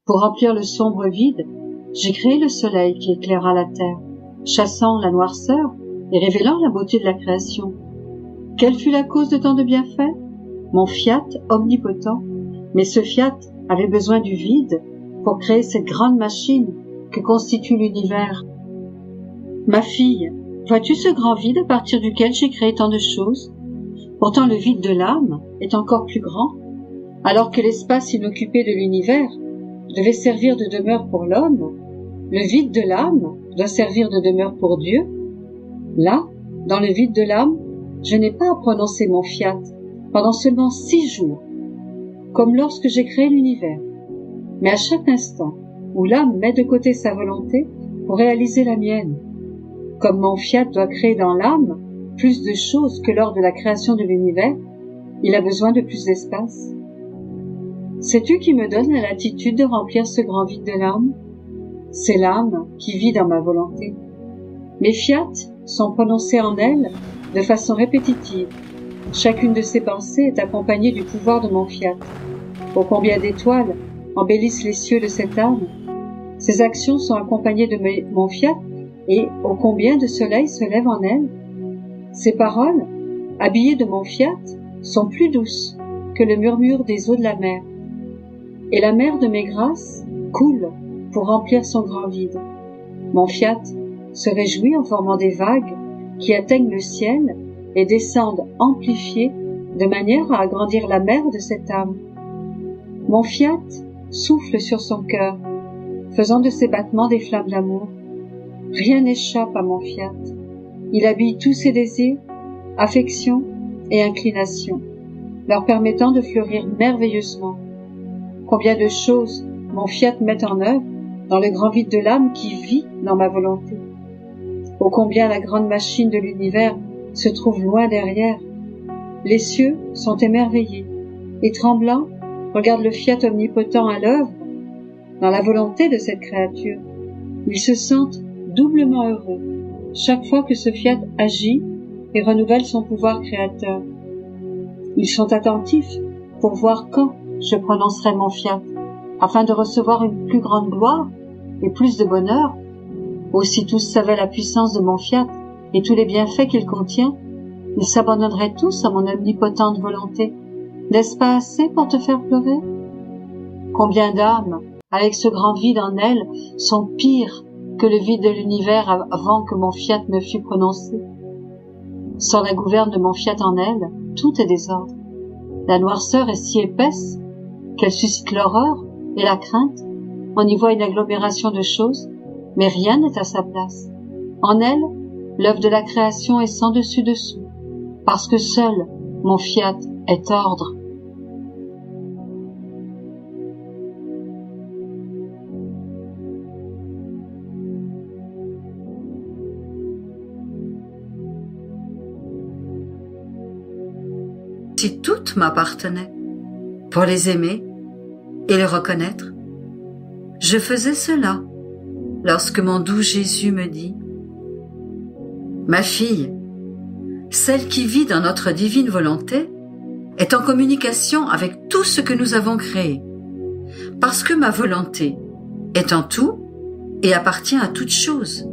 Pour remplir le sombre vide, j'ai créé le soleil qui éclaira la terre, chassant la noirceur et révélant la beauté de la création. Quelle fut la cause de tant de bienfaits? Mon fiat omnipotent. Mais ce fiat avait besoin du vide pour créer cette grande machine que constitue l'univers. Ma fille, vois-tu ce grand vide à partir duquel j'ai créé tant de choses? Pourtant le vide de l'âme est encore plus grand, alors que l'espace inoccupé de l'univers devait servir de demeure pour l'homme. Le vide de l'âme doit servir de demeure pour Dieu. Là, dans le vide de l'âme, je n'ai pas à prononcer mon fiat pendant seulement 6 jours, comme lorsque j'ai créé l'univers. Mais à chaque instant où l'âme met de côté sa volonté pour réaliser la mienne, comme mon fiat doit créer dans l'âme plus de choses que lors de la création de l'univers, il a besoin de plus d'espace. Sais-tu qui me donne la latitude de remplir ce grand vide de l'âme? C'est l'âme qui vit dans ma volonté. Mes fiats sont prononcés en elle de façon répétitive. Chacune de ces pensées est accompagnée du pouvoir de mon fiat. Ô combien d'étoiles embellissent les cieux de cette âme. Ces actions sont accompagnées de mon fiat et ô combien de soleils se lèvent en elle. Ces paroles, habillées de mon fiat, sont plus douces que le murmure des eaux de la mer. Et la mer de mes grâces coule pour remplir son grand vide. Mon fiat se réjouit en formant des vagues qui atteignent le ciel et descendent amplifiées de manière à agrandir la mer de cette âme. Mon fiat souffle sur son cœur, faisant de ses battements des flammes d'amour. Rien n'échappe à mon fiat. Il habille tous ses désirs, affections et inclinations, leur permettant de fleurir merveilleusement. Combien de choses mon fiat met en œuvre dans le grand vide de l'âme qui vit dans ma volonté. Ô combien la grande machine de l'univers se trouve loin derrière. Les cieux sont émerveillés et tremblants regardent le fiat omnipotent à l'œuvre dans la volonté de cette créature. Ils se sentent doublement heureux chaque fois que ce fiat agit et renouvelle son pouvoir créateur. Ils sont attentifs pour voir quand je prononcerai mon fiat, afin de recevoir une plus grande gloire et plus de bonheur. Aussi tous savaient la puissance de mon fiat et tous les bienfaits qu'il contient, ils s'abandonneraient tous à mon omnipotente volonté. N'est-ce pas assez pour te faire pleurer? Combien d'âmes, avec ce grand vide en elles, sont pires que le vide de l'univers avant que mon fiat ne fût prononcé. Sans la gouverne de mon fiat en elles, tout est désordre. La noirceur est si épaisse qu'elle suscite l'horreur et la crainte. On y voit une agglomération de choses, mais rien n'est à sa place. En elle, l'œuvre de la création est sans dessus-dessous, parce que seul mon fiat est ordre. Si toutes m'appartenaient, pour les aimer et les reconnaître, je faisais cela lorsque mon doux Jésus me dit « Ma fille, celle qui vit dans notre divine volonté est en communication avec tout ce que nous avons créé, parce que ma volonté est en tout et appartient à toute chose.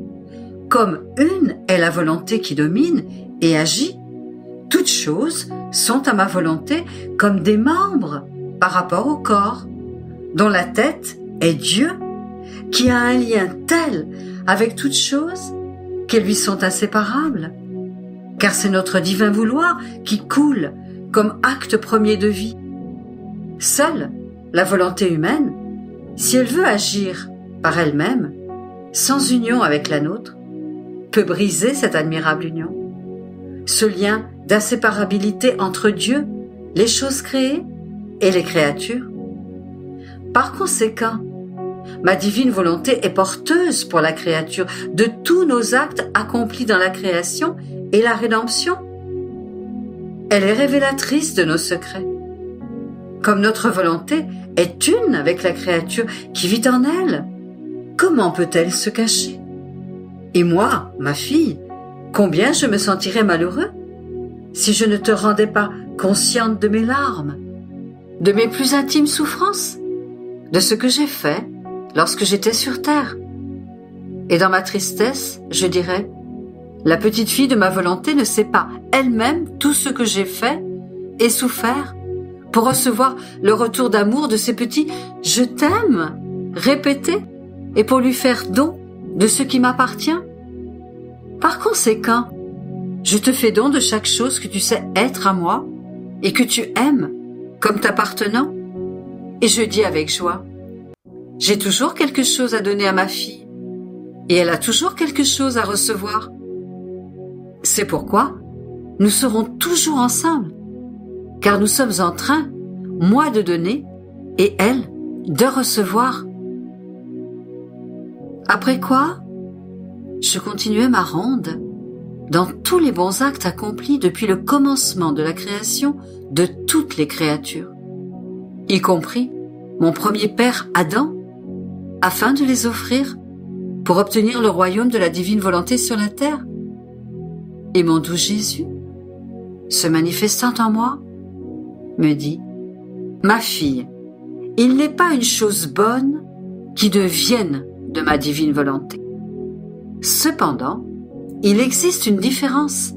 Comme une est la volonté qui domine et agit, toutes choses sont à ma volonté comme des membres par rapport au corps, dont la tête est Dieu, qui a un lien tel avec toutes choses qu'elles lui sont inséparables, car c'est notre divin vouloir qui coule comme acte premier de vie. Seule la volonté humaine, si elle veut agir par elle-même, sans union avec la nôtre, peut briser cette admirable union. Ce lien d'inséparabilité entre Dieu, les choses créées et les créatures. Par conséquent, ma divine volonté est porteuse pour la créature de tous nos actes accomplis dans la création et la rédemption. Elle est révélatrice de nos secrets. Comme notre volonté est une avec la créature qui vit en elle, comment peut-elle se cacher? Et moi, ma fille, combien je me sentirais malheureux si je ne te rendais pas consciente de mes larmes, de mes plus intimes souffrances, de ce que j'ai fait lorsque j'étais sur terre. Et dans ma tristesse, je dirais, la petite fille de ma volonté ne sait pas elle-même tout ce que j'ai fait et souffert pour recevoir le retour d'amour de ces petits « je t'aime » répétés et pour lui faire don de ce qui m'appartient. Par conséquent, je te fais don de chaque chose que tu sais être à moi et que tu aimes comme t'appartenant. Et je dis avec joie, j'ai toujours quelque chose à donner à ma fille et elle a toujours quelque chose à recevoir. C'est pourquoi nous serons toujours ensemble, car nous sommes en train, moi de donner et elle de recevoir. Après quoi, je continuais ma ronde dans tous les bons actes accomplis depuis le commencement de la création de toutes les créatures, y compris mon premier père Adam, afin de les offrir pour obtenir le royaume de la divine volonté sur la terre. Et mon doux Jésus, se manifestant en moi, me dit, « Ma fille, il n'est pas une chose bonne qui devienne de ma divine volonté. Cependant, il existe une différence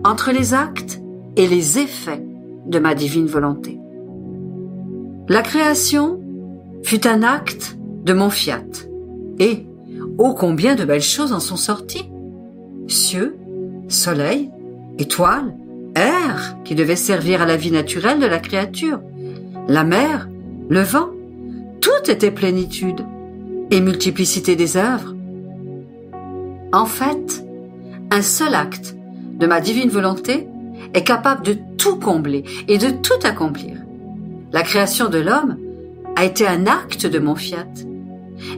entre les actes et les effets de ma divine volonté. La création fut un acte de mon fiat, et ô combien de belles choses en sont sorties! Cieux, soleil, étoiles, air qui devait servir à la vie naturelle de la créature, la mer, le vent, tout était plénitude et multiplicité des œuvres. En fait, un seul acte de ma divine volonté est capable de tout combler et de tout accomplir. La création de l'homme a été un acte de mon fiat.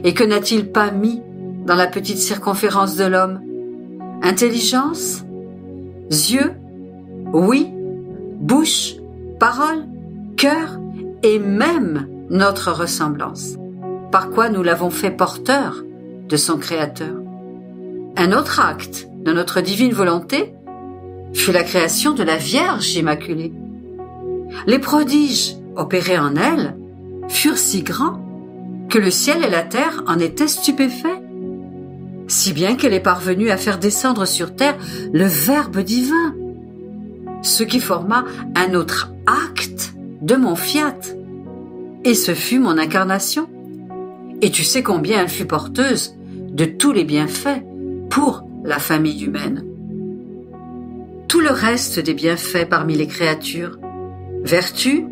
Et que n'a-t-il pas mis dans la petite circonférence de l'homme? Intelligence, yeux, oui, bouche, parole, cœur et même notre ressemblance, par quoi nous l'avons fait porteur de son Créateur. Un autre acte de notre divine volonté fut la création de la Vierge Immaculée. Les prodiges opérés en elle furent si grands que le ciel et la terre en étaient stupéfaits, si bien qu'elle est parvenue à faire descendre sur terre le Verbe divin, ce qui forma un autre acte de mon fiat, et ce fut mon incarnation. Et tu sais combien elle fut porteuse de tous les bienfaits pour la famille humaine. Tout le reste des bienfaits parmi les créatures, vertus,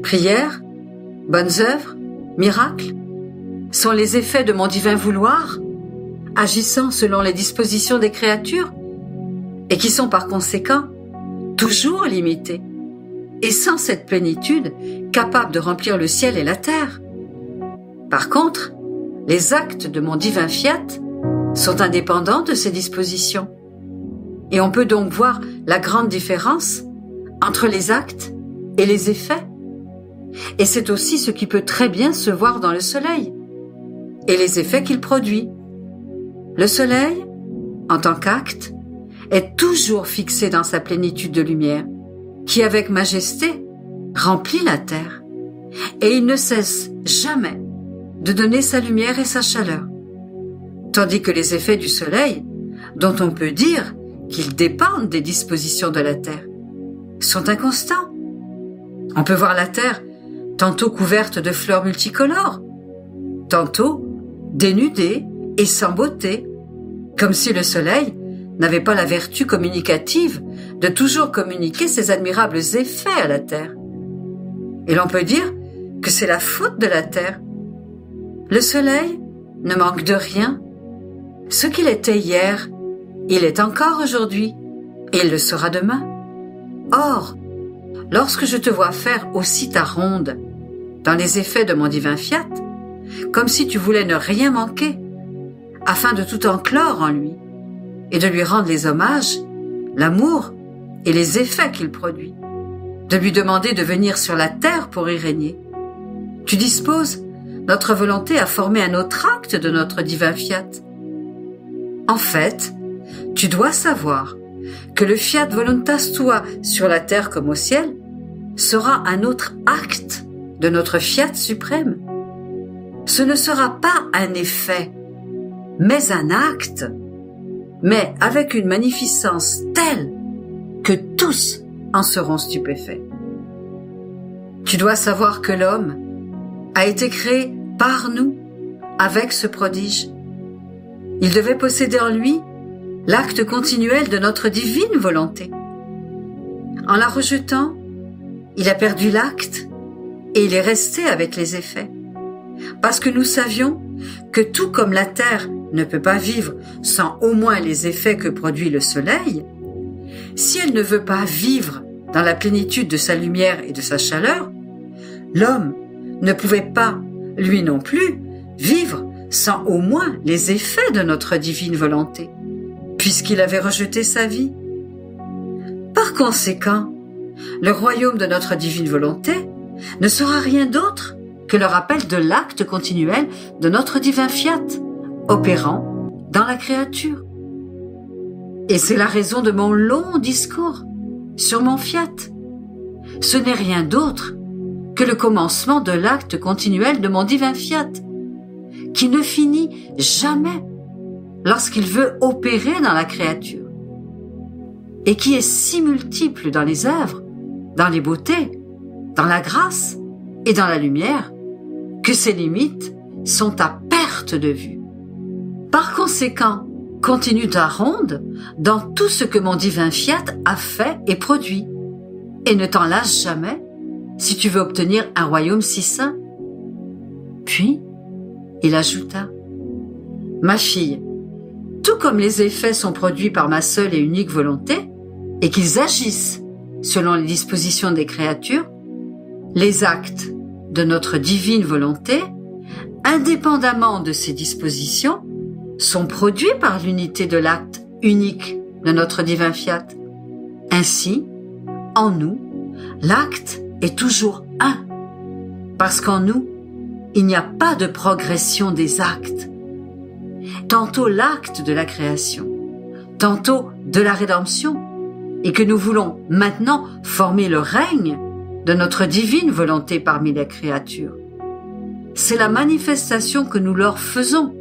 prières, bonnes œuvres, miracles, sont les effets de mon divin vouloir, agissant selon les dispositions des créatures, et qui sont par conséquent toujours limités, et sans cette plénitude capable de remplir le ciel et la terre. Par contre, les actes de mon divin fiat sont indépendants de ces dispositions, et on peut donc voir la grande différence entre les actes et les effets. Et c'est aussi ce qui peut très bien se voir dans le soleil et les effets qu'il produit. Le soleil, en tant qu'acte, est toujours fixé dans sa plénitude de lumière, qui avec majesté remplit la terre, et il ne cesse jamais de donner sa lumière et sa chaleur, tandis que les effets du soleil, dont on peut dire qu'ils dépendent des dispositions de la terre, sont inconstants. On peut voir la terre tantôt couverte de fleurs multicolores, tantôt dénudée et sans beauté, comme si le soleil n'avait pas la vertu communicative de toujours communiquer ses admirables effets à la terre. Et l'on peut dire que c'est la faute de la terre. Le soleil ne manque de rien. Ce qu'il était hier, il est encore aujourd'hui, et il le sera demain. Or, lorsque je te vois faire aussi ta ronde dans les effets de mon divin fiat, comme si tu voulais ne rien manquer, afin de tout enclore en lui, et de lui rendre les hommages, l'amour et les effets qu'il produit, de lui demander de venir sur la terre pour y régner. Tu disposes notre volonté à former un autre acte de notre divin fiat. En fait, tu dois savoir que le fiat voluntas tua sur la terre comme au ciel sera un autre acte de notre fiat suprême, ce ne sera pas un effet, mais un acte, mais avec une magnificence telle que tous en seront stupéfaits. Tu dois savoir que l'homme a été créé par nous avec ce prodige. Il devait posséder en lui l'acte continuel de notre divine volonté. En la rejetant, il a perdu l'acte et il est resté avec les effets. Parce que nous savions que tout comme la terre ne peut pas vivre sans au moins les effets que produit le soleil, si elle ne veut pas vivre dans la plénitude de sa lumière et de sa chaleur, l'homme ne pouvait pas, lui non plus, vivre sans au moins les effets de notre divine volonté, puisqu'il avait rejeté sa vie. Par conséquent, le royaume de notre divine volonté ne sera rien d'autre que le rappel de l'acte continuel de notre divin fiat, opérant dans la créature. Et c'est la raison de mon long discours sur mon fiat. Ce n'est rien d'autre que le commencement de l'acte continuel de mon divin fiat, qui ne finit jamais lorsqu'il veut opérer dans la créature, et qui est si multiple dans les œuvres, dans les beautés, dans la grâce et dans la lumière, que ses limites sont à perte de vue. Par conséquent, continue ta ronde dans tout ce que mon divin fiat a fait et produit, et ne t'en lâche jamais si tu veux obtenir un royaume si saint. Puis, il ajouta, « Ma fille, tout comme les effets sont produits par ma seule et unique volonté, et qu'ils agissent selon les dispositions des créatures, les actes de notre divine volonté, indépendamment de ces dispositions, sont produits par l'unité de l'acte unique de notre divin fiat. Ainsi, en nous, l'acte est toujours un, parce qu'en nous, il n'y a pas de progression des actes. Tantôt l'acte de la création, tantôt de la rédemption, et que nous voulons maintenant former le règne de notre divine volonté parmi les créatures. C'est la manifestation que nous leur faisons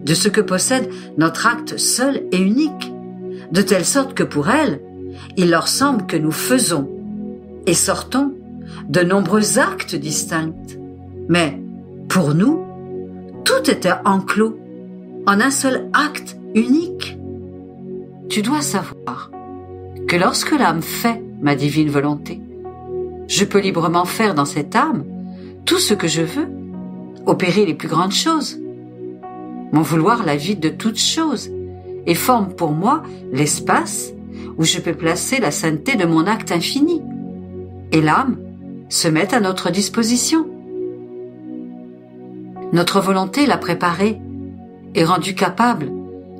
de ce que possède notre acte seul et unique, de telle sorte que pour elles, il leur semble que nous faisons et sortons de nombreux actes distincts. Mais pour nous, tout était enclos en un seul acte unique. Tu dois savoir que lorsque l'âme fait ma divine volonté, je peux librement faire dans cette âme tout ce que je veux, opérer les plus grandes choses. Mon vouloir la vide de toutes choses et forme pour moi l'espace où je peux placer la sainteté de mon acte infini. Et l'âme se met à notre disposition. Notre volonté l'a préparée et rendue capable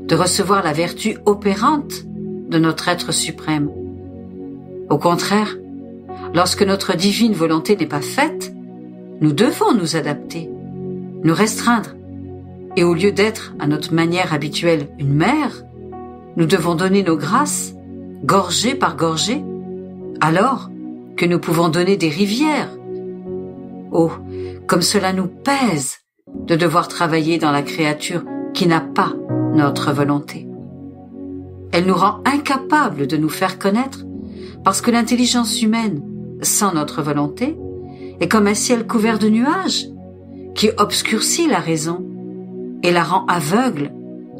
de recevoir la vertu opérante de notre être suprême. Au contraire, lorsque notre divine volonté n'est pas faite, nous devons nous adapter, nous restreindre, et au lieu d'être à notre manière habituelle une mer, nous devons donner nos grâces, gorgée par gorgée, alors que nous pouvons donner des rivières. Oh, comme cela nous pèse de devoir travailler dans la créature qui n'a pas notre volonté. Elle nous rend incapables de nous faire connaître parce que l'intelligence humaine, sans notre volonté, est comme un ciel couvert de nuages qui obscurcit la raison et la rend aveugle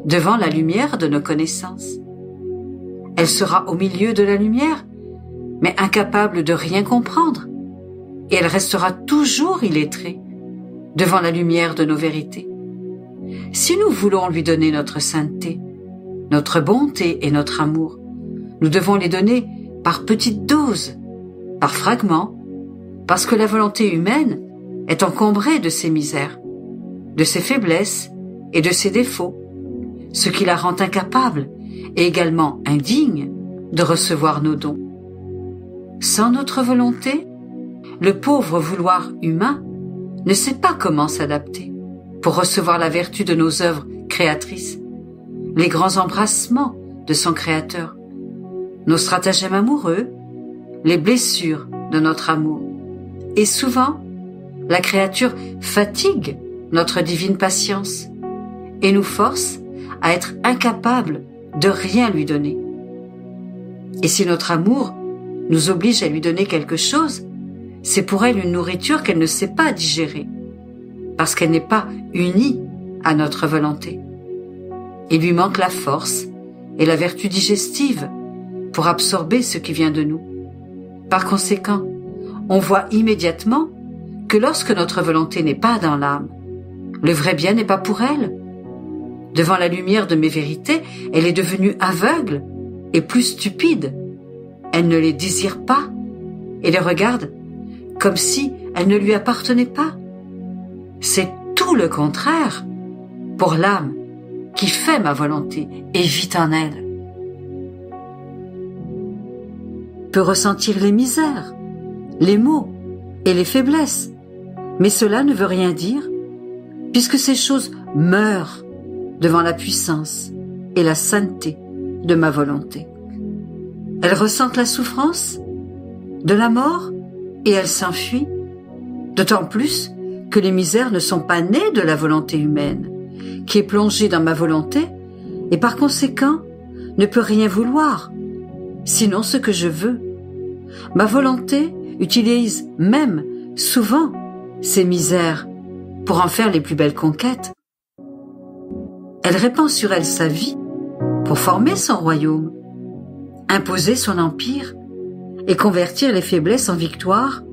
devant la lumière de nos connaissances. Elle sera au milieu de la lumière, mais incapable de rien comprendre, et elle restera toujours illettrée devant la lumière de nos vérités. Si nous voulons lui donner notre sainteté, notre bonté et notre amour, nous devons les donner par petites doses, par fragments, parce que la volonté humaine est encombrée de ses misères, de ses faiblesses et de ses défauts, ce qui la rend incapable et également indigne de recevoir nos dons. Sans notre volonté, le pauvre vouloir humain ne sait pas comment s'adapter pour recevoir la vertu de nos œuvres créatrices, les grands embrassements de son Créateur, nos stratagèmes amoureux, les blessures de notre amour. Et souvent, la créature fatigue notre divine patience et nous force à être incapables de rien lui donner. Et si notre amour nous oblige à lui donner quelque chose, c'est pour elle une nourriture qu'elle ne sait pas digérer, parce qu'elle n'est pas unie à notre volonté. Il lui manque la force et la vertu digestive pour absorber ce qui vient de nous. Par conséquent, on voit immédiatement que lorsque notre volonté n'est pas dans l'âme, le vrai bien n'est pas pour elle. Devant la lumière de mes vérités, elle est devenue aveugle et plus stupide. Elle ne les désire pas et les regarde comme si elles ne lui appartenaient pas. C'est tout le contraire pour l'âme qui fait ma volonté et vit en elle. Peut ressentir les misères, les maux et les faiblesses, mais cela ne veut rien dire, puisque ces choses meurent devant la puissance et la sainteté de ma volonté. Elles ressentent la souffrance de la mort et elles s'enfuient, d'autant plus que les misères ne sont pas nées de la volonté humaine, qui est plongée dans ma volonté et par conséquent ne peut rien vouloir, sinon ce que je veux. Ma volonté utilise même souvent ces misères pour en faire les plus belles conquêtes. Elle répand sur elles sa vie pour former son royaume, imposer son empire et convertir les faiblesses en victoire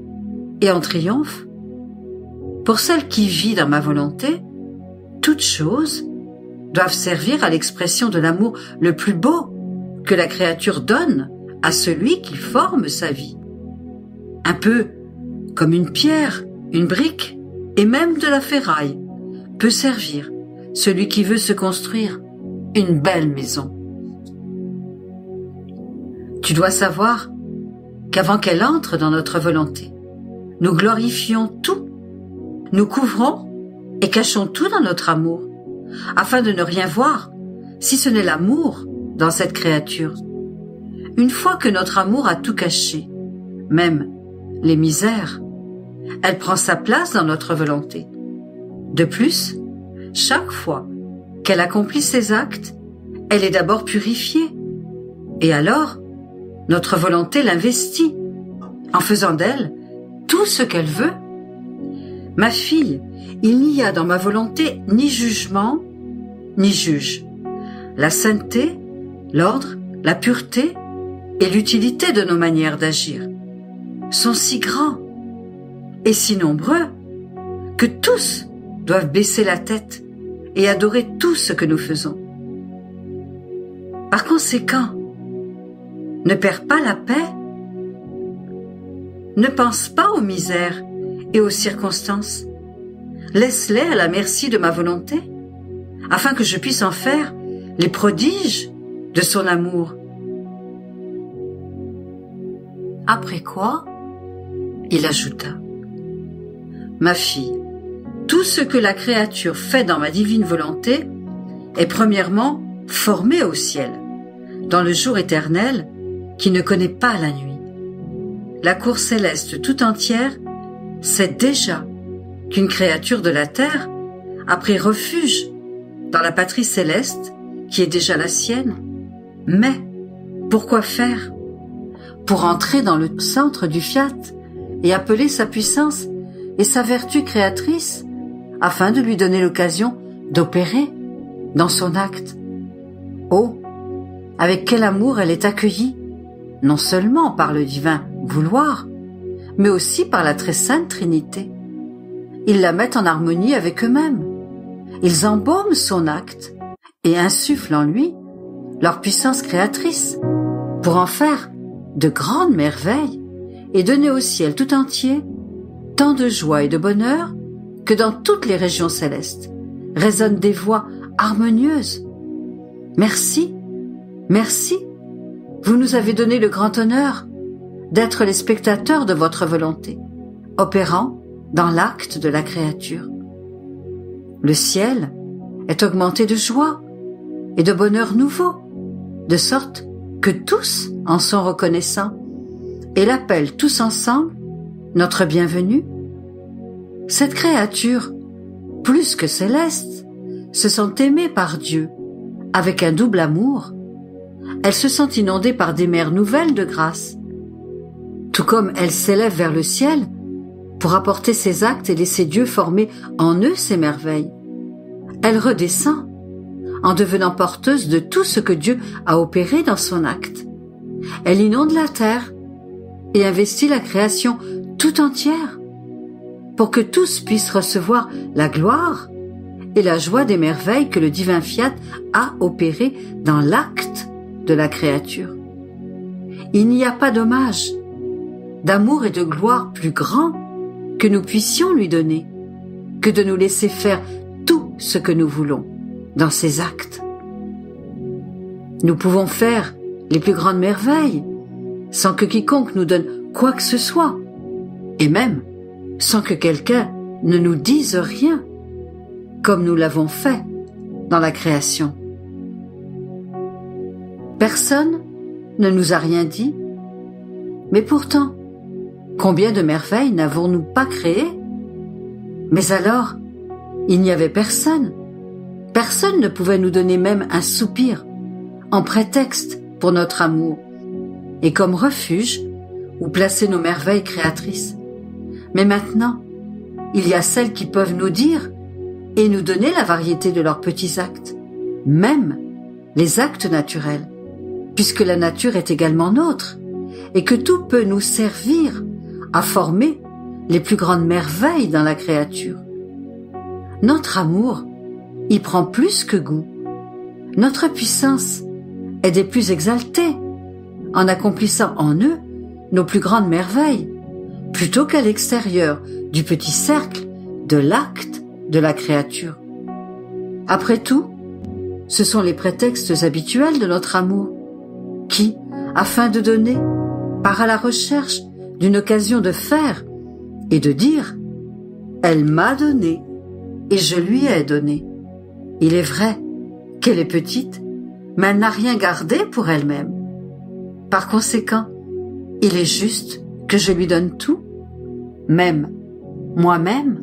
et en triomphe. Pour celle qui vit dans ma volonté, toutes choses doivent servir à l'expression de l'amour le plus beau que la créature donne à celui qui forme sa vie. Un peu comme une pierre, une brique et même de la ferraille peut servir celui qui veut se construire une belle maison. Tu dois savoir qu'avant qu'elle entre dans notre volonté, nous glorifions tout, nous couvrons et cachons tout dans notre amour, afin de ne rien voir, si ce n'est l'amour dans cette créature. Une fois que notre amour a tout caché, même les misères, elle prend sa place dans notre volonté. De plus, chaque fois qu'elle accomplit ses actes, elle est d'abord purifiée, et alors notre volonté l'investit, en faisant d'elle tout ce qu'elle veut. Ma fille, il n'y a dans ma volonté ni jugement, ni juge. La sainteté, l'ordre, la pureté et l'utilité de nos manières d'agir sont si grands et si nombreux que tous doivent baisser la tête et adorer tout ce que nous faisons. Par conséquent, ne perds pas la paix, ne pense pas aux misères et aux circonstances, laisse-les à la merci de ma volonté, afin que je puisse en faire les prodiges de son amour. Après quoi, il ajouta: Ma fille, tout ce que la créature fait dans ma divine volonté est premièrement formé au ciel, dans le jour éternel qui ne connaît pas la nuit. La cour céleste tout entière sait déjà qu'une créature de la terre a pris refuge dans la patrie céleste qui est déjà la sienne. Mais pourquoi faire? Pour entrer dans le centre du fiat et appeler sa puissance et sa vertu créatrice afin de lui donner l'occasion d'opérer dans son acte. Oh, avec quel amour elle est accueillie, non seulement par le divin vouloir, mais aussi par la très sainte Trinité. Ils la mettent en harmonie avec eux-mêmes. Ils embaument son acte et insufflent en lui leur puissance créatrice pour en faire de grandes merveilles et donner au ciel tout entier tant de joie et de bonheur que dans toutes les régions célestes résonnent des voix harmonieuses. Merci, merci, vous nous avez donné le grand honneur d'être les spectateurs de votre volonté, opérant dans l'acte de la créature. Le ciel est augmenté de joie et de bonheur nouveau, de sorte que tous en sont reconnaissants et l'appellent tous ensemble notre bienvenue. Cette créature plus que célestes, se sent aimée par Dieu, avec un double amour. Elle se sent inondée par des mers nouvelles de grâce. Tout comme elle s'élève vers le ciel pour apporter ses actes et laisser Dieu former en eux ses merveilles, elle redescend en devenant porteuse de tout ce que Dieu a opéré dans son acte. Elle inonde la terre et investit la création tout entière pour que tous puissent recevoir la gloire et la joie des merveilles que le divin Fiat a opérées dans l'acte de la créature. Il n'y a pas d'hommage, d'amour et de gloire plus grand que nous puissions lui donner, que de nous laisser faire tout ce que nous voulons dans ses actes. Nous pouvons faire les plus grandes merveilles sans que quiconque nous donne quoi que ce soit, et même sans que quelqu'un ne nous dise rien, comme nous l'avons fait dans la création. Personne ne nous a rien dit, mais pourtant, combien de merveilles n'avons-nous pas créées? Mais alors, il n'y avait personne. Personne ne pouvait nous donner même un soupir, en prétexte pour notre amour, et comme refuge où placer nos merveilles créatrices. Mais maintenant, il y a celles qui peuvent nous dire et nous donner la variété de leurs petits actes, même les actes naturels, puisque la nature est également nôtre, et que tout peut nous servir à former les plus grandes merveilles dans la créature. Notre amour y prend plus que goût. Notre puissance est des plus exaltées, en accomplissant en eux nos plus grandes merveilles, plutôt qu'à l'extérieur du petit cercle de l'acte de la créature. Après tout, ce sont les prétextes habituels de notre amour, qui, afin de donner, part à la recherche d'une occasion de faire et de dire « Elle m'a donné et je lui ai donné ». Il est vrai qu'elle est petite, mais elle n'a rien gardé pour elle-même. Par conséquent, il est juste que je lui donne tout, même moi-même,